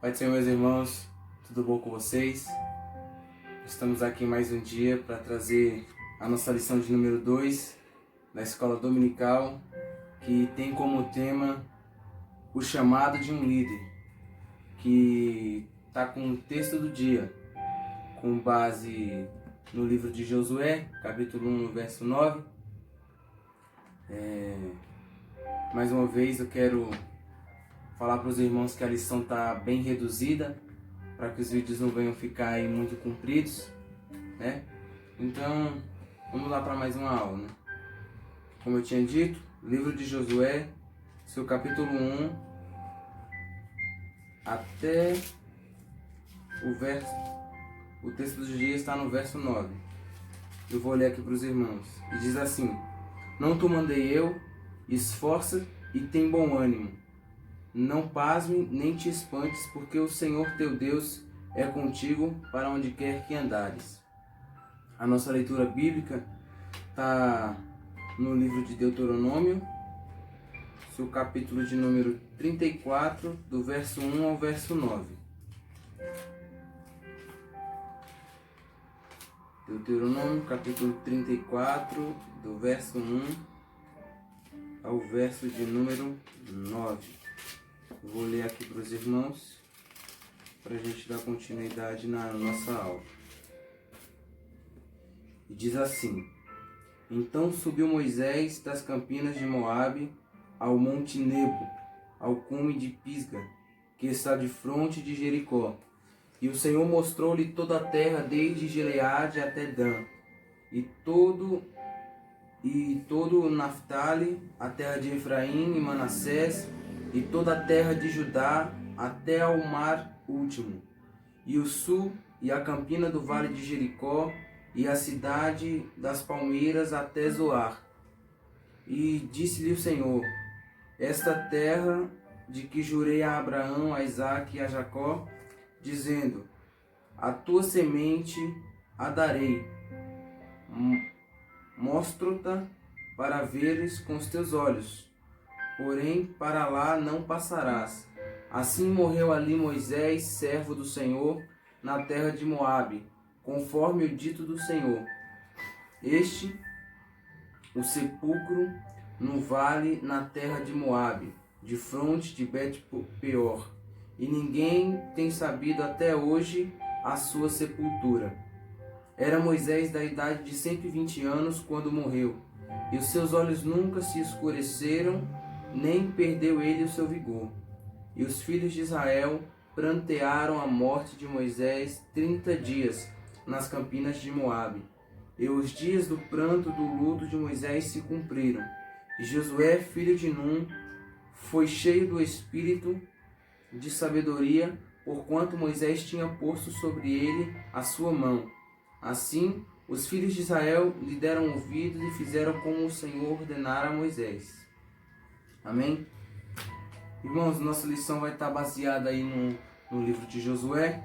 Pai do Senhor, meus irmãos, tudo bom com vocês? Estamos aqui mais um dia para trazer a nossa lição de número 2 da Escola Dominical, que tem como tema o chamado de um líder, que está com o texto do dia, com base no livro de Josué, capítulo 1, verso 9. Mais uma vez eu quero falar para os irmãos que a lição está bem reduzida, para que os vídeos não venham ficar aí muito compridos, né? Então, vamos lá para mais uma aula, né? Como eu tinha dito, livro de Josué, seu capítulo 1, até o texto do dia está no verso 9. Eu vou ler aqui para os irmãos. E diz assim: Não te mandei eu, esforça e tem bom ânimo. Não pasme nem te espantes, porque o Senhor teu Deus é contigo para onde quer que andares. A nossa leitura bíblica está no livro de Deuteronômio, seu capítulo de número 34, do verso 1 ao verso 9. Deuteronômio, capítulo 34, do verso 1 ao verso de número 9. Eu vou ler aqui para os irmãos, para a gente dar continuidade na nossa aula. E diz assim: Então subiu Moisés das campinas de Moabe ao monte Nebo, ao cume de Pisga, que está de fronte de Jericó. E o Senhor mostrou-lhe toda a terra, desde Gileade até Dan, e todo o Naftali, a terra de Efraim e Manassés, e toda a terra de Judá até ao mar último, e o sul e a campina do vale de Jericó, e a cidade das palmeiras até Zoar. E disse-lhe o Senhor: Esta terra de que jurei a Abraão, a Isaque e a Jacó, dizendo: A tua semente a darei, mostro-te para veres com os teus olhos, porém para lá não passarás. Assim morreu ali Moisés, servo do Senhor, na terra de Moabe, conforme o dito do Senhor. Este, o sepulcro no vale na terra de Moabe, de fronte de Bet-peor, e ninguém tem sabido até hoje a sua sepultura. Era Moisés da idade de 120 anos quando morreu, e os seus olhos nunca se escureceram, nem perdeu ele o seu vigor. E os filhos de Israel prantearam a morte de Moisés 30 dias nas campinas de Moabe. E os dias do pranto do luto de Moisés se cumpriram. E Josué, filho de Num, foi cheio do espírito de sabedoria, porquanto Moisés tinha posto sobre ele a sua mão. Assim, os filhos de Israel lhe deram ouvidos e fizeram como o Senhor ordenara a Moisés. Amém? Irmãos, nossa lição vai estar baseada aí no livro de Josué,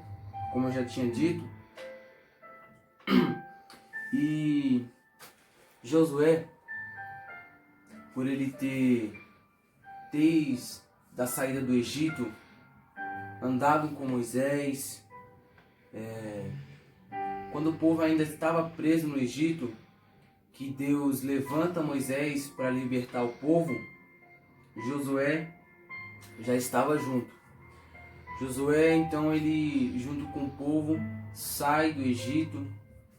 como eu já tinha dito. E Josué, por ele ter, desde a saída do Egito, andado com Moisés, quando o povo ainda estava preso no Egito, que Deus levanta Moisés para libertar o povo, Josué já estava junto. Josué, então, ele, junto com o povo, sai do Egito,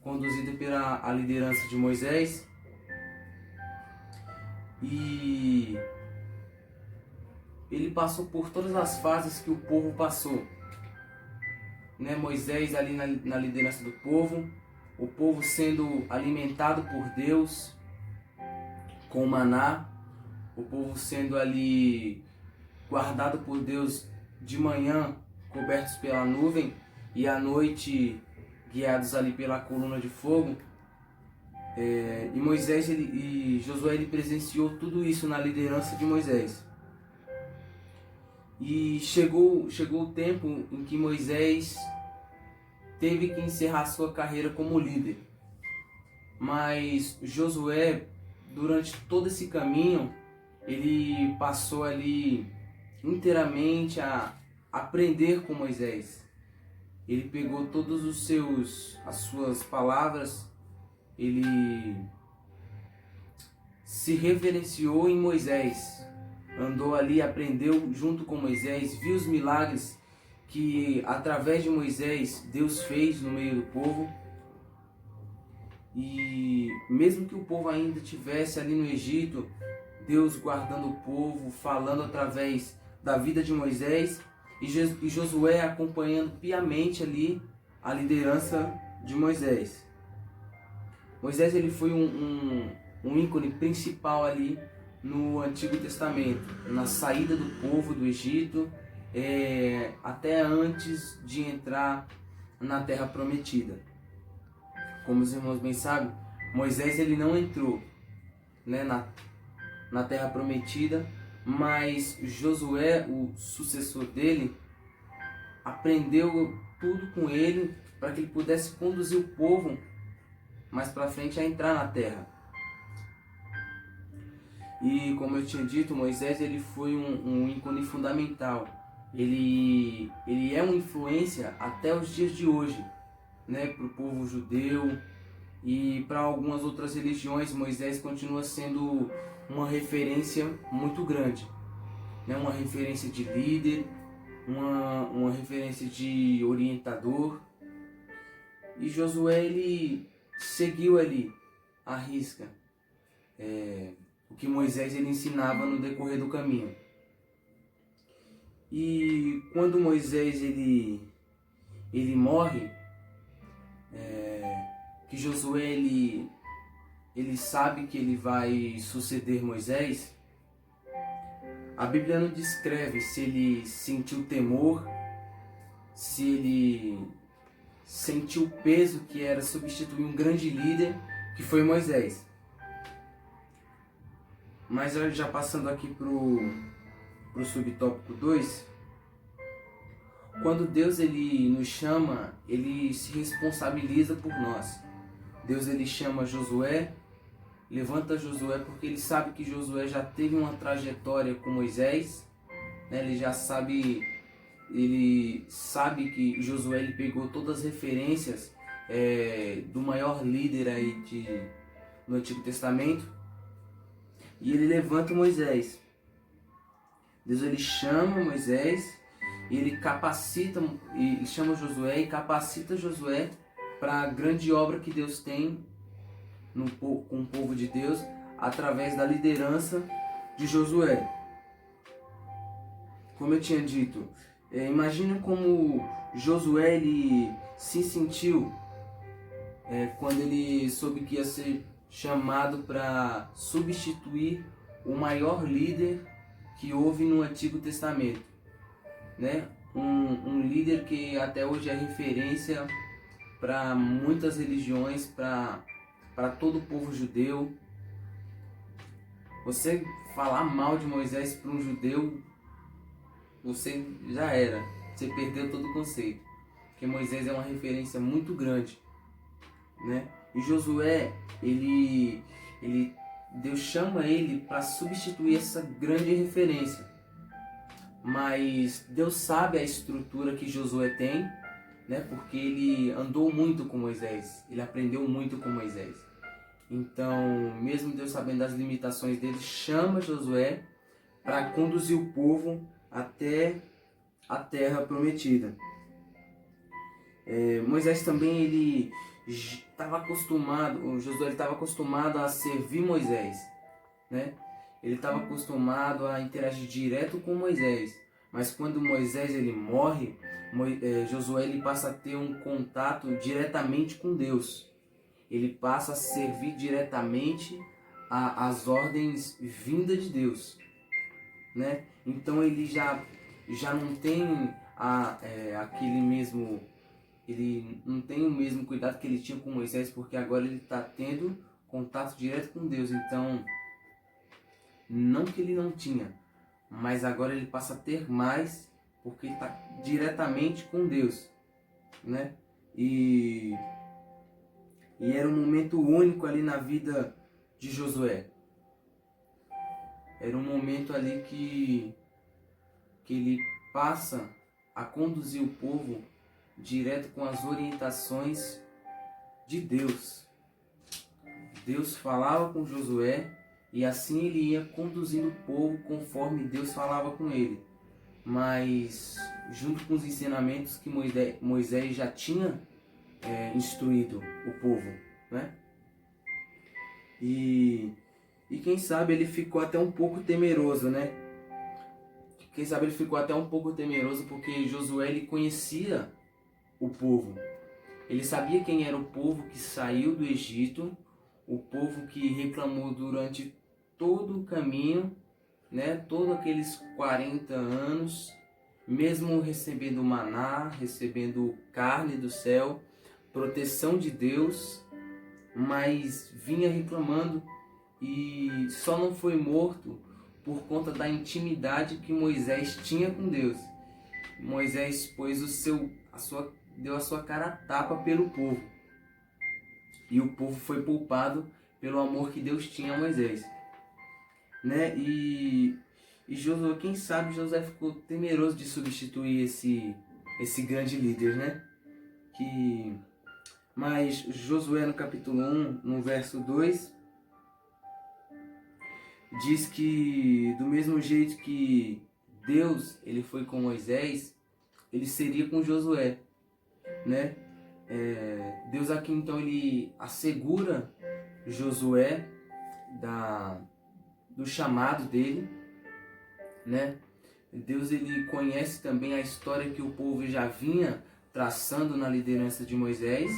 conduzido pela a liderança de Moisés. E ele passou por todas as fases que o povo passou, né? Moisés ali na liderança do povo, o povo sendo alimentado por Deus com maná, o povo sendo ali guardado por Deus de manhã, cobertos pela nuvem, e à noite guiados ali pela coluna de fogo. E Moisés e Josué ele presenciou tudo isso na liderança de Moisés. E chegou o tempo em que Moisés teve que encerrar sua carreira como líder. Mas Josué, durante todo esse caminho, ele passou ali inteiramente a aprender com Moisés. Ele pegou todos as suas palavras, ele se reverenciou em Moisés, andou ali, aprendeu junto com Moisés, viu os milagres que através de Moisés Deus fez no meio do povo. E mesmo que o povo ainda estivesse ali no Egito, Deus guardando o povo, falando através da vida de Moisés, e Josué acompanhando piamente ali a liderança de Moisés. Moisés ele foi um ícone principal ali no Antigo Testamento, na saída do povo do Egito, até antes de entrar na Terra Prometida. Como os irmãos bem sabem, Moisés ele não entrou, né, na Terra Prometida, mas Josué, o sucessor dele, aprendeu tudo com ele para que ele pudesse conduzir o povo mais para frente a entrar na terra. E como eu tinha dito, Moisés ele foi um ícone fundamental. Ele é uma influência até os dias de hoje, né, para o povo judeu e para algumas outras religiões. Moisés continua sendo uma referência muito grande, né, uma referência de líder, uma referência de orientador. E Josué ele seguiu ali à risca o que Moisés ele ensinava no decorrer do caminho. E quando Moisés ele morre, que Josué ele sabe que ele vai suceder Moisés, a Bíblia não descreve se ele sentiu temor, se ele sentiu o peso que era substituir um grande líder, que foi Moisés. Mas já passando aqui pro subtópico 2, quando Deus ele nos chama, ele se responsabiliza por nós. Deus ele chama Josué, levanta Josué porque ele sabe que Josué já teve uma trajetória com Moisés, né? Ele sabe que Josué ele pegou todas as referências do maior líder aí no Antigo Testamento, e ele levanta Moisés. Deus ele chama Moisés e ele capacita, e chama Josué e capacita Josué para a grande obra que Deus tem com o povo de Deus através da liderança de Josué. Como eu tinha dito, imagina como Josué ele se sentiu quando ele soube que ia ser chamado para substituir o maior líder que houve no Antigo Testamento, né? Um líder que até hoje é referência para muitas religiões, para todo o povo judeu. Você falar mal de Moisés para um judeu, você já era, você perdeu todo o conceito, porque Moisés é uma referência muito grande, né? E Josué, Deus chama ele para substituir essa grande referência, mas Deus sabe a estrutura que Josué tem, né? Porque ele andou muito com Moisés, ele aprendeu muito com Moisés. Então, mesmo Deus sabendo das limitações dele, chama Josué para conduzir o povo até a terra prometida. Moisés também ele estava acostumado, o Josué estava acostumado a servir Moisés, né? Ele estava acostumado a interagir direto com Moisés, mas quando Moisés ele morre, Josué ele passa a ter um contato diretamente com Deus. Ele passa a servir diretamente às ordens vindas de Deus, né? Então ele já não tem aquele mesmo, ele não tem o mesmo cuidado que ele tinha com Moisés, porque agora ele está tendo contato direto com Deus. Então, não que ele não tinha, mas agora ele passa a ter mais, porque ele está diretamente com Deus, né? E era um momento único ali na vida de Josué. Era um momento ali que ele passa a conduzir o povo direto com as orientações de Deus. Deus falava com Josué e assim ele ia conduzindo o povo conforme Deus falava com ele. Mas junto com os ensinamentos que Moisés já tinha instruído o povo, né? E quem sabe ele ficou até um pouco temeroso, né? Quem sabe ele ficou até um pouco temeroso porque Josué ele conhecia o povo. Ele sabia quem era o povo que saiu do Egito, o povo que reclamou durante todo o caminho, né? Todos aqueles 40 anos, mesmo recebendo maná, recebendo carne do céu, proteção de Deus, mas vinha reclamando e só não foi morto por conta da intimidade que Moisés tinha com Deus. Moisés deu a sua cara a tapa pelo povo. E o povo foi poupado pelo amor que Deus tinha a Moisés. Né? E Josué, quem sabe Josué ficou temeroso de substituir esse grande líder, né? Mas Josué no capítulo 1, no verso 2, diz que do mesmo jeito que Deus ele foi com Moisés, ele seria com Josué, né? Deus aqui então ele assegura Josué do chamado dele, né? Deus ele conhece também a história que o povo já vinha traçando na liderança de Moisés,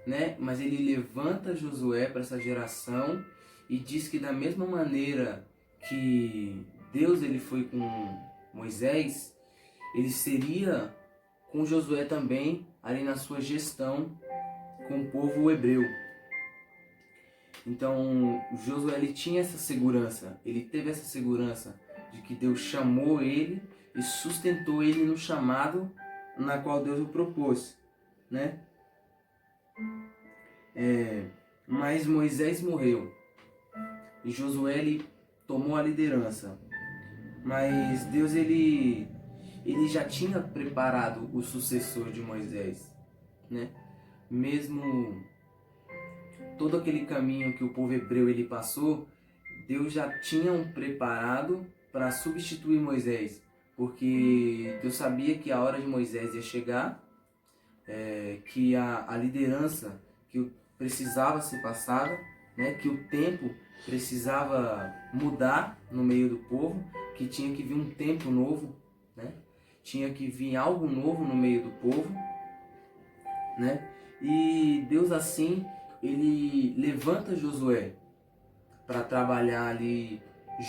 né? Mas ele levanta Josué para essa geração e diz que da mesma maneira que Deus ele foi com Moisés, ele seria com Josué também ali na sua gestão com o povo hebreu. Então Josué ele tinha essa segurança, ele teve essa segurança de que Deus chamou ele e sustentou ele no chamado na qual Deus o propôs, né? Mas Moisés morreu e Josué ele tomou a liderança, mas Deus ele já tinha preparado o sucessor de Moisés, né? Mesmo todo aquele caminho que o povo hebreu ele passou, Deus já tinha um preparado para substituir Moisés, porque Deus sabia que a hora de Moisés ia chegar, que a liderança que precisava ser passada, né, que o tempo precisava mudar no meio do povo, que tinha que vir um tempo novo, né, tinha que vir algo novo no meio do povo, né, e Deus assim, ele levanta Josué para trabalhar ali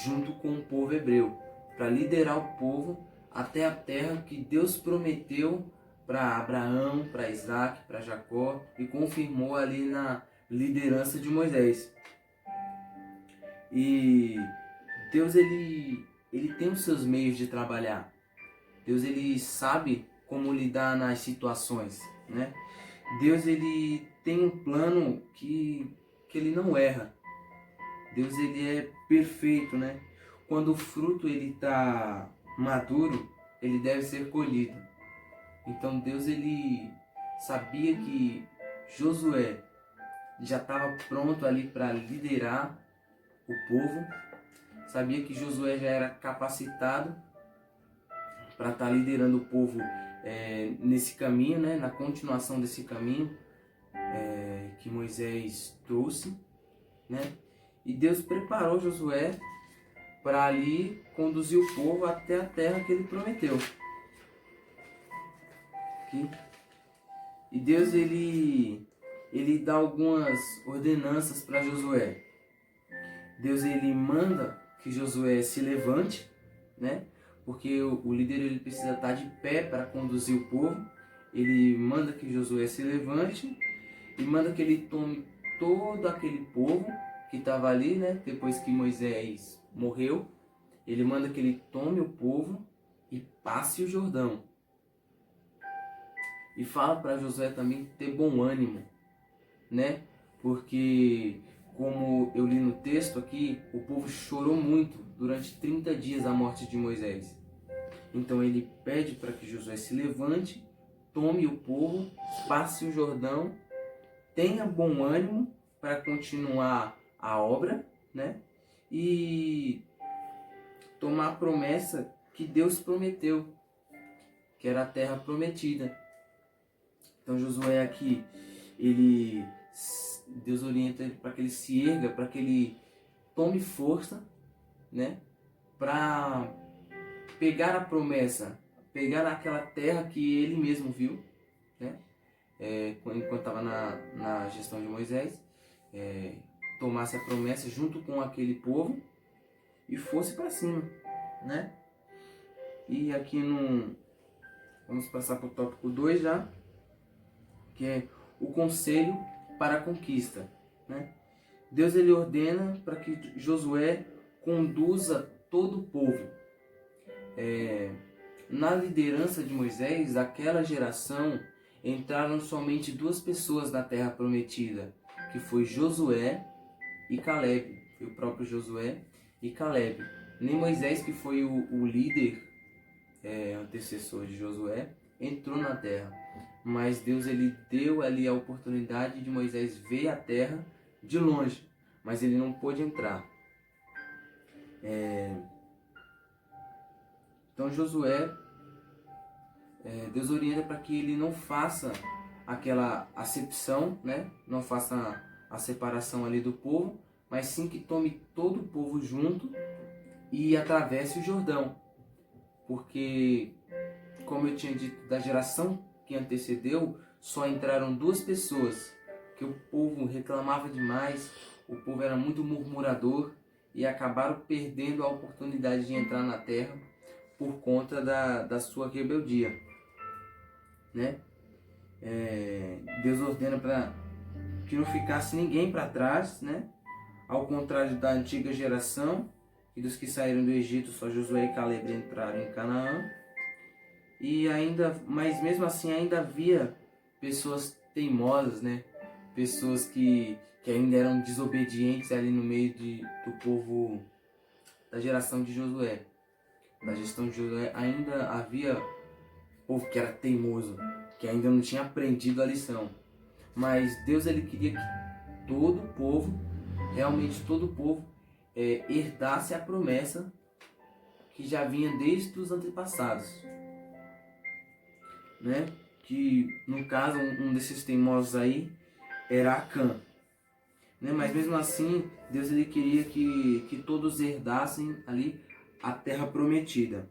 junto com o povo hebreu, para liderar o povo até a terra que Deus prometeu para Abraão, para Isaac, para Jacó e confirmou ali na liderança de Moisés. E Deus ele tem os seus meios de trabalhar. Deus ele sabe como lidar nas situações, né? Deus ele tem um plano que ele não erra. Deus ele é perfeito, né? Quando o fruto ele está maduro, ele deve ser colhido. Então Deus ele sabia que Josué já estava pronto ali para liderar o povo. Sabia que Josué já era capacitado para estar liderando o povo nesse caminho, né? Na continuação desse caminho que Moisés trouxe, né? E Deus preparou Josué para ali conduzir o povo até a terra que ele prometeu. Aqui. E Deus ele dá algumas ordenanças para Josué. Deus ele manda que Josué se levante, né? Porque o líder ele precisa estar de pé para conduzir o povo. Ele manda que Josué se levante e manda que ele tome todo aquele povo que estava ali, né? Depois que Moisés morreu, ele manda que ele tome o povo e passe o Jordão. E fala para Josué também ter bom ânimo, né? Porque, como eu li no texto aqui, o povo chorou muito durante 30 dias a morte de Moisés. Então ele pede para que Josué se levante, tome o povo, passe o Jordão, tenha bom ânimo para continuar a obra, né? E tomar a promessa que Deus prometeu, que era a terra prometida. Então Josué aqui, Deus orienta ele para que ele se erga, para que ele tome força, né? Para pegar a promessa, pegar aquela terra que ele mesmo viu, né? Enquanto estava na gestão de Moisés, tomasse a promessa junto com aquele povo e fosse para cima, né? E aqui vamos passar para o tópico 2 já, que é o conselho para a conquista, né? Deus ele ordena para que Josué conduza todo o povo. Na liderança de Moisés, aquela geração, entraram somente 2 pessoas na terra prometida, que foi Josué e Caleb. Foi o próprio Josué e Caleb. Nem Moisés, que foi o líder, antecessor de Josué, entrou na terra. Mas Deus ele deu ali a oportunidade de Moisés ver a terra de longe, mas ele não pôde entrar. Então Josué, Deus orienta para que ele não faça aquela acepção, né? Não faça a separação ali do povo, mas sim que tome todo o povo junto e atravesse o Jordão. Porque, como eu tinha dito, da geração que antecedeu, só entraram 2 pessoas, que o povo reclamava demais, o povo era muito murmurador e acabaram perdendo a oportunidade de entrar na terra por conta da sua rebeldia, né? Deus ordena para que não ficasse ninguém para trás, né? Ao contrário da antiga geração e dos que saíram do Egito, só Josué e Caleb entraram em Canaã. Mas mesmo assim ainda havia pessoas teimosas, né? Pessoas que ainda eram desobedientes ali no meio do povo da geração de Josué. Da gestão de Josué ainda havia povo que era teimoso, que ainda não tinha aprendido a lição. Mas Deus ele queria que todo o povo, realmente todo o povo, herdasse a promessa que já vinha desde os antepassados, né? Que no caso um desses teimosos aí era Acã, né? Mas mesmo assim Deus ele queria que todos herdassem ali a terra prometida.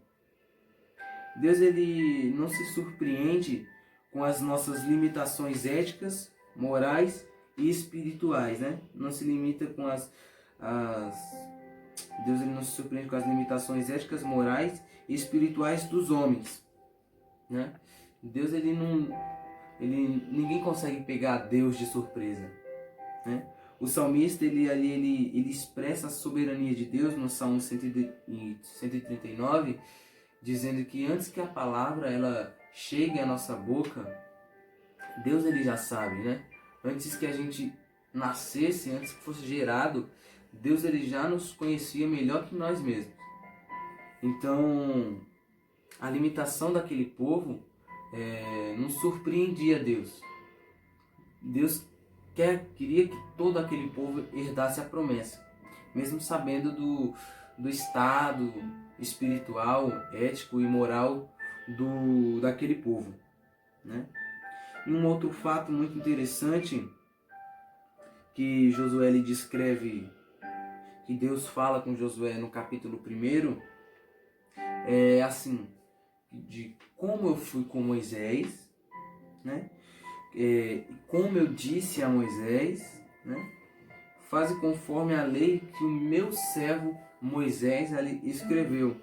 Deus ele não se surpreende com as nossas limitações éticas, morais e espirituais, né? Não se limita com Deus ele não se surpreende com as limitações éticas, morais e espirituais dos homens, né? Deus ninguém consegue pegar Deus de surpresa, né? O salmista ele expressa a soberania de Deus no Salmo 139, dizendo que antes que a palavra ela chegue à nossa boca, Deus ele já sabe, né? Antes que a gente nascesse, antes que fosse gerado, Deus ele já nos conhecia melhor que nós mesmos. Então, a limitação daquele povo não surpreendia Deus. Deus queria que todo aquele povo herdasse a promessa, mesmo sabendo do estado espiritual, ético e moral daquele povo, né? E um outro fato muito interessante que Josué lhe descreve, que Deus fala com Josué no capítulo 1, é assim, de como eu fui com Moisés, né? Como eu disse a Moisés, né? Faze conforme a lei que o meu servo Moisés ali escreveu.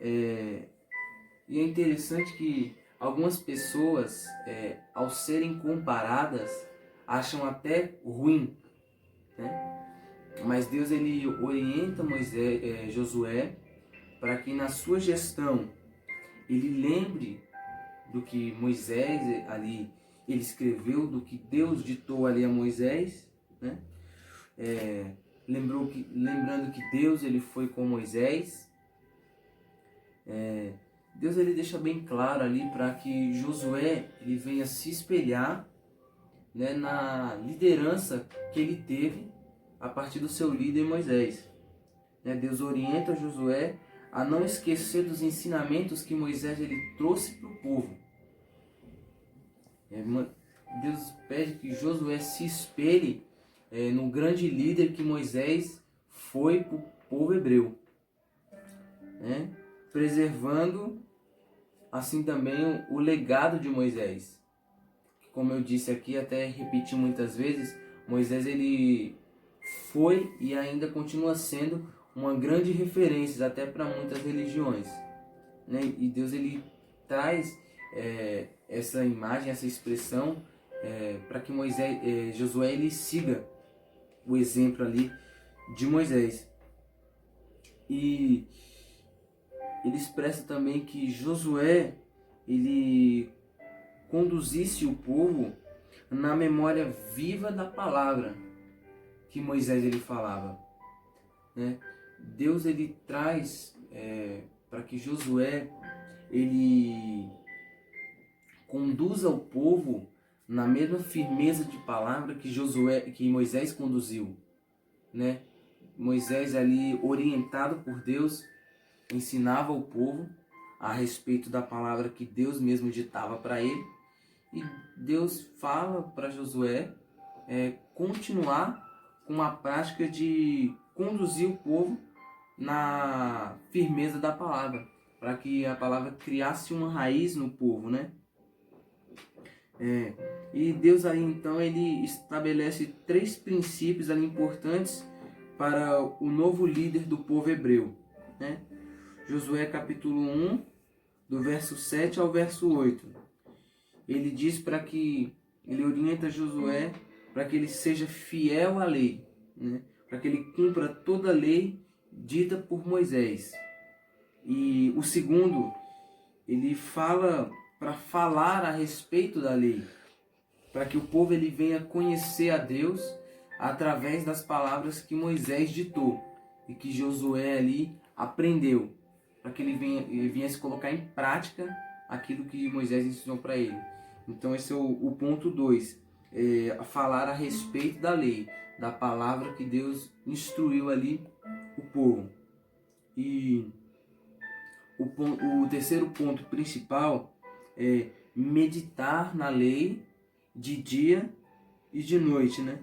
E é interessante que algumas pessoas, ao serem comparadas, acham até ruim, né? Mas Deus ele orienta Josué para que na sua gestão ele lembre do que Moisés ali ele escreveu, do que Deus ditou ali a Moisés, né? Lembrando que Deus ele foi com Moisés, Deus ele deixa bem claro ali para que Josué ele venha se espelhar, né, na liderança que ele teve a partir do seu líder Moisés. Deus orienta Josué a não esquecer dos ensinamentos que Moisés ele trouxe para o povo. Deus pede que Josué se espelhe no grande líder que Moisés foi para o povo hebreu, né? Preservando assim também o legado de Moisés. Como eu disse aqui, até repeti muitas vezes, Moisés ele foi e ainda continua sendo uma grande referência até para muitas religiões, né? E Deus ele traz essa imagem, essa expressão para que Josué ele siga o exemplo ali de Moisés. E ele expressa também que Josué ele conduzisse o povo na memória viva da palavra que Moisés ele falava, né? Deus ele traz para que Josué ele conduza o povo na mesma firmeza de palavra que Moisés conduziu, né? Moisés ali, orientado por Deus, ensinava o povo a respeito da palavra que Deus mesmo ditava para ele. E Deus fala para Josué continuar com a prática de conduzir o povo na firmeza da palavra, para que a palavra criasse uma raiz no povo, né? E Deus aí então ele estabelece 3 princípios ali importantes para o novo líder do povo hebreu, né? Josué capítulo 1, do verso 7 ao verso 8. Ele diz ele orienta Josué para que ele seja fiel à lei, né? Para que ele cumpra toda a lei dita por Moisés. E o segundo, ele fala para falar a respeito da lei, para que o povo ele venha conhecer a Deus através das palavras que Moisés ditou e que Josué ali aprendeu, para que ele viesse colocar em prática aquilo que Moisés ensinou para ele. Então esse é o ponto 2, falar a respeito da lei, da palavra que Deus instruiu ali o povo. E o terceiro ponto principal é meditar na lei de dia e de noite, né?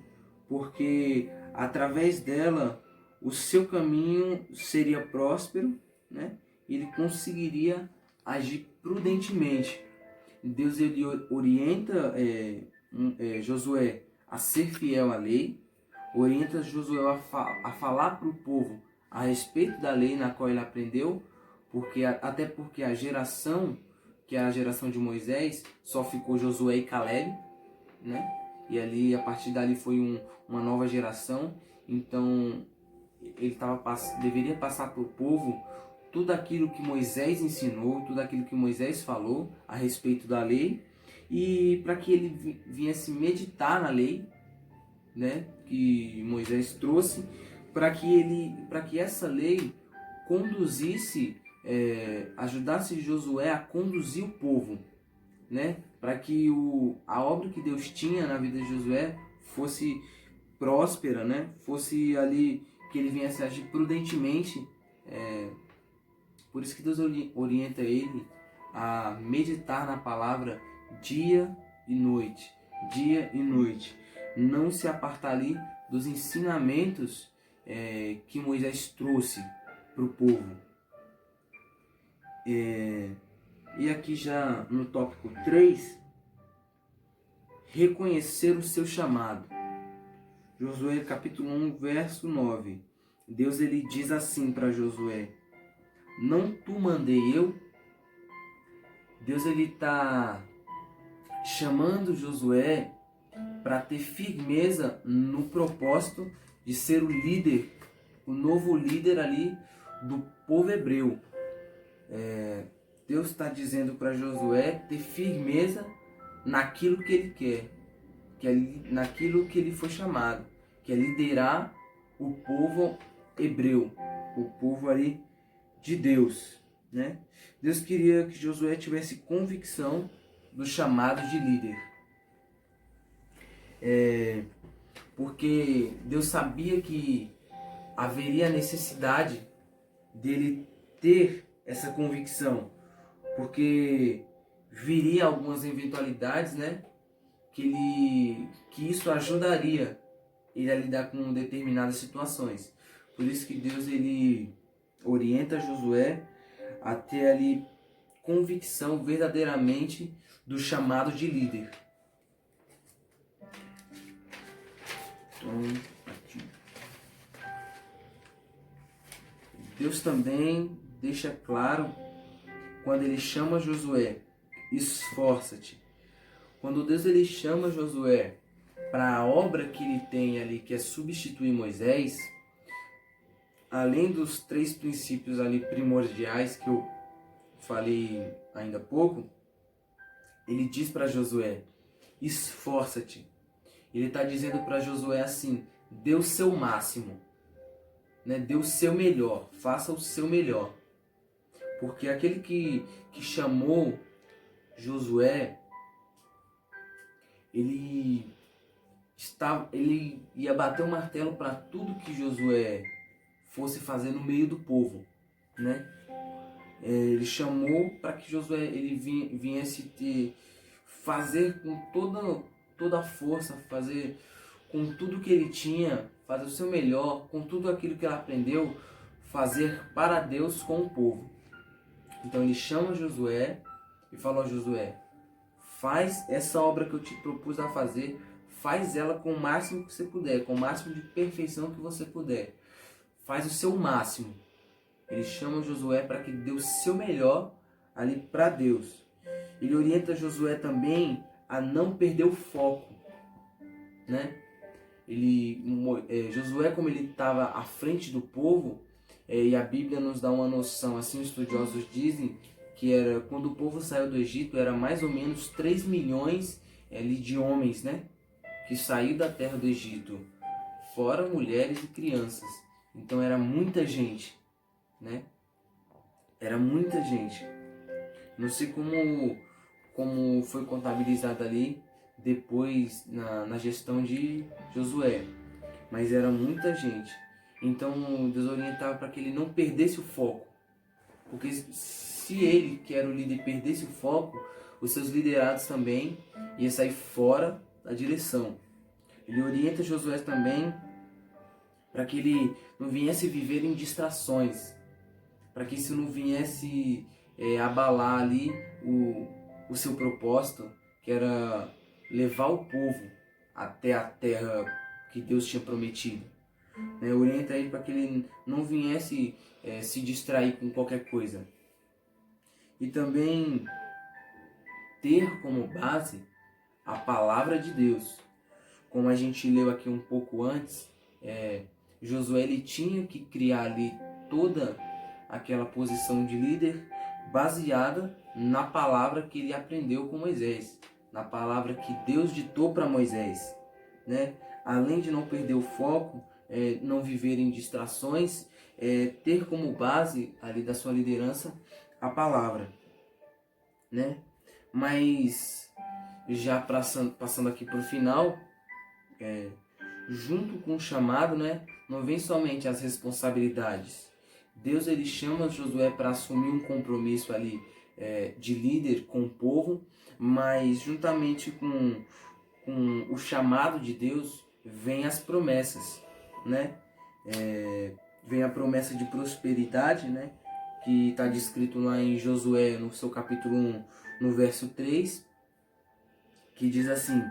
Porque através dela o seu caminho seria próspero, né? Ele conseguiria agir prudentemente. Deus ele orienta Josué a ser fiel à lei, orienta Josué a falar para o povo a respeito da lei na qual ele aprendeu, até porque a geração, que é a geração de Moisés, só ficou Josué e Caleb, né? E ali, a partir dali foi uma nova geração. Então ele deveria passar para o povo tudo aquilo que Moisés ensinou, tudo aquilo que Moisés falou a respeito da lei, e para que ele viesse meditar na lei, né, que Moisés trouxe, para que essa lei conduzisse, ajudasse Josué a conduzir o povo, né, para que a obra que Deus tinha na vida de Josué fosse próspera, né, fosse ali que ele viesse a agir prudentemente. Por isso que Deus orienta ele a meditar na palavra dia e noite, não se apartar ali dos ensinamentos que Moisés trouxe para o povo. E aqui já no tópico 3, reconhecer o seu chamado. Josué capítulo 1, verso 9. Deus ele diz assim para Josué: não tu mandei eu? Deus ele está chamando Josué para ter firmeza no propósito de ser o líder, o novo líder ali do povo hebreu. Deus está dizendo para Josué ter firmeza naquilo que ele quer, naquilo que ele foi chamado, que é liderar o povo hebreu, o povo ali de Deus, né? Deus queria que Josué tivesse convicção do chamado de líder. Porque Deus sabia que haveria necessidade dele ter essa convicção, porque viria algumas eventualidades, né, que isso ajudaria ele a lidar com determinadas situações. Por isso que Deus ele orienta Josué a ter ali convicção verdadeiramente do chamado de líder. Então, aqui. Deus também deixa claro quando ele chama Josué, esforça-te. Quando Deus ele chama Josué para a obra que ele tem ali, que é substituir Moisés, além dos 3 princípios ali primordiais que eu falei ainda há pouco, ele diz para Josué, esforça-te. Ele está dizendo para Josué assim, dê o seu máximo, né? Dê o seu melhor, faça o seu melhor. Porque aquele que chamou Josué, ele ia bater o martelo para tudo que Josué fosse fazer no meio do povo, né? Ele chamou para que Josué ele viesse fazer com toda a força, fazer com tudo que ele tinha, fazer o seu melhor, com tudo aquilo que ele aprendeu, fazer para Deus com o povo. Então ele chama Josué e fala a Josué, faz essa obra que eu te propus a fazer, faz ela com o máximo que você puder, com o máximo de perfeição que você puder. Faz o seu máximo. Ele chama Josué para que dê o seu melhor ali para Deus. Ele orienta Josué também a não perder o foco, né? Josué, como ele estava à frente do povo, e a Bíblia nos dá uma noção, assim os estudiosos dizem, que era quando o povo saiu do Egito, era mais ou menos 3 milhões de homens, né? Que saiu da terra do Egito, fora mulheres e crianças. Então era muita gente, né? Era muita gente. Não sei como foi contabilizado ali depois na gestão de Josué, mas era muita gente. Então Deus orientava para que ele não perdesse o foco, porque se ele, que era o líder, perdesse o foco, os seus liderados também iam sair fora da direção. Ele orienta Josué também para que ele não viesse viver em distrações, para que isso não viesse abalar ali o seu propósito, que era levar o povo até a terra que Deus tinha prometido. Orienta ele para que ele não viesse se distrair com qualquer coisa. E também ter como base a palavra de Deus. Como a gente leu aqui um pouco antes, Josué ele tinha que criar ali toda aquela posição de líder baseada na palavra que ele aprendeu com Moisés, na palavra que Deus ditou para Moisés, né? Além de não perder o foco, não viver em distrações, ter como base ali da sua liderança a palavra, né? Mas já passando aqui para o final, junto com o chamado, né, não vem somente as responsabilidades. Deus ele chama Josué para assumir um compromisso ali de líder com o povo, mas juntamente com o chamado de Deus vem as promessas, né? Vem a promessa de prosperidade, né? Que está descrito lá em Josué, no seu capítulo 1, no verso 3, que diz assim: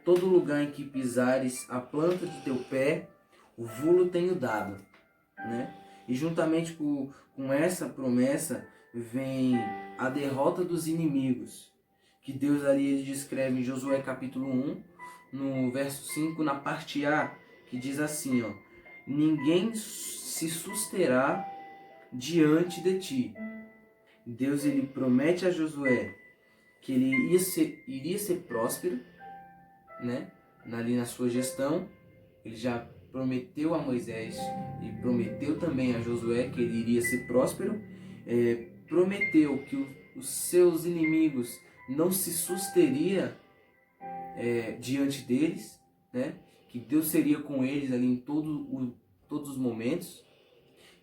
todo lugar em que pisares a planta de teu pé, o vulo tenho dado, né? E juntamente com essa promessa vem a derrota dos inimigos, que Deus ali ele descreve em Josué capítulo 1, no verso 5, na parte A, que diz assim, ó: ninguém se susterá diante de ti. Deus ele promete a Josué que ele iria ser próspero, né? Ali na sua gestão. Ele já prometeu a Moisés e prometeu também a Josué que ele iria ser próspero, prometeu que os seus inimigos não se susteria diante deles, né? Que Deus seria com eles ali em todos os momentos.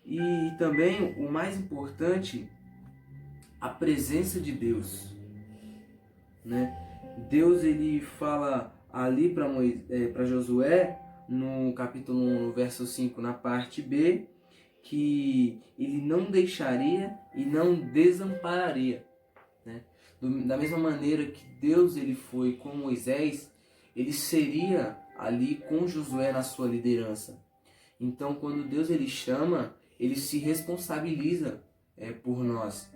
E também o mais importante, a presença de Deus, né? Deus ele fala ali para Josué no capítulo 1, no verso 5, na parte B, que ele não deixaria e não desampararia, né? Da mesma maneira que Deus ele foi com Moisés, ele seria ali com Josué na sua liderança. Então, quando Deus ele chama, ele se responsabiliza por nós,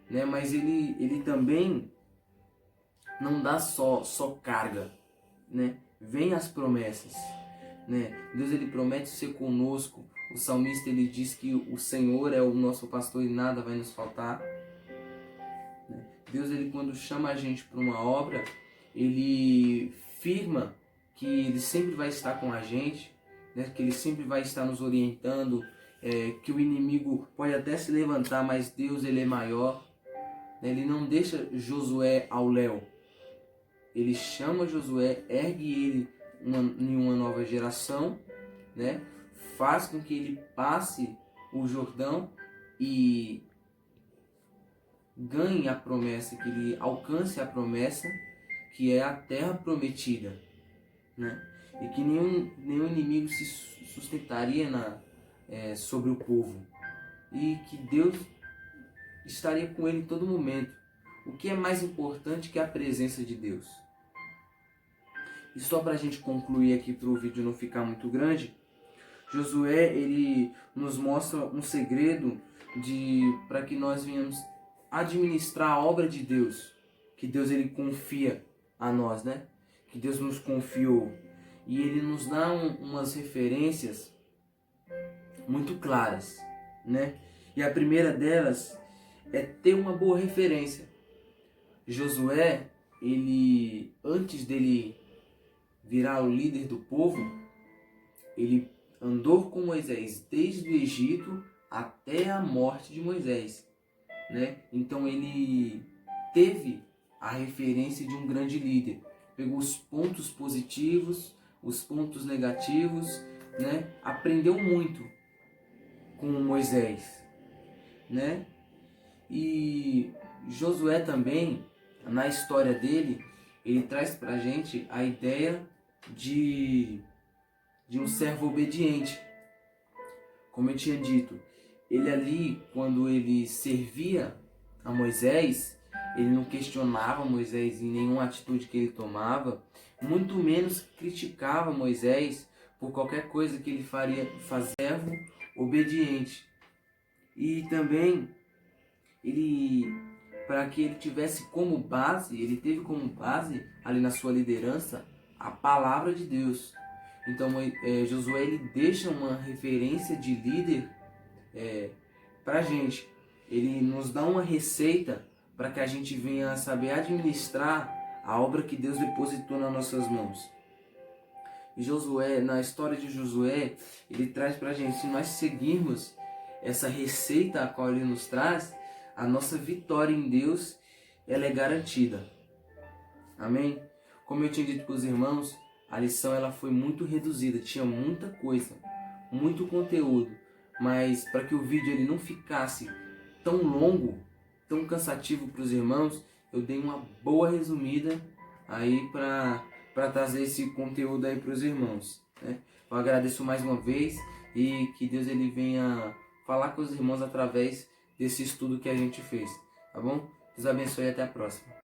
né? Mas ele também não dá só carga, né? Vem as promessas, né? Deus ele promete ser conosco. O salmista ele diz que o Senhor é o nosso pastor e nada vai nos faltar, né? Deus ele quando chama a gente para uma obra, ele firma que ele sempre vai estar com a gente, né? Que ele sempre vai estar nos orientando, que o inimigo pode até se levantar, mas Deus ele é maior, né? Ele não deixa Josué ao léu. Ele chama Josué, ergue ele em uma nova geração, né? Faz com que ele passe o Jordão e ganhe a promessa, que ele alcance a promessa, que é a terra prometida, né? E que nenhum inimigo se sustentaria sobre o povo. E que Deus estaria com ele em todo momento. O que é mais importante que a presença de Deus? E só para a gente concluir aqui, para o vídeo não ficar muito grande, Josué ele nos mostra um segredo para que nós venhamos administrar a obra de Deus, que Deus ele confia a nós, né? Que Deus nos confiou. E ele nos dá umas referências muito claras, né? E a primeira delas é ter uma boa referência. Josué, ele, antes dele virar o líder do povo, ele andou com Moisés desde o Egito até a morte de Moisés, né? Então ele teve a referência de um grande líder. Pegou os pontos positivos, os pontos negativos, né? Aprendeu muito com Moisés, né? E Josué também, na história dele, ele traz pra gente a ideia de um servo obediente. Como eu tinha dito, ele ali, quando ele servia a Moisés, ele não questionava Moisés em nenhuma atitude que ele tomava, muito menos criticava Moisés por qualquer coisa que ele faria, servo obediente. E também, para que ele tivesse como base, ele teve como base ali na sua liderança a palavra de Deus. Então Josué ele deixa uma referência de líder para a gente. Ele nos dá uma receita para que a gente venha saber administrar a obra que Deus depositou nas nossas mãos. E Josué, na história de Josué, ele traz para a gente, se nós seguirmos essa receita a qual ele nos traz, a nossa vitória em Deus ela é garantida. Amém? Como eu tinha dito para os irmãos, a lição ela foi muito reduzida, tinha muita coisa, muito conteúdo, mas para que o vídeo ele não ficasse tão longo, tão cansativo para os irmãos, eu dei uma boa resumida aí para trazer esse conteúdo aí para os irmãos, né? Eu agradeço mais uma vez e que Deus ele venha falar com os irmãos através desse estudo que a gente fez, tá bom? Deus abençoe e até a próxima.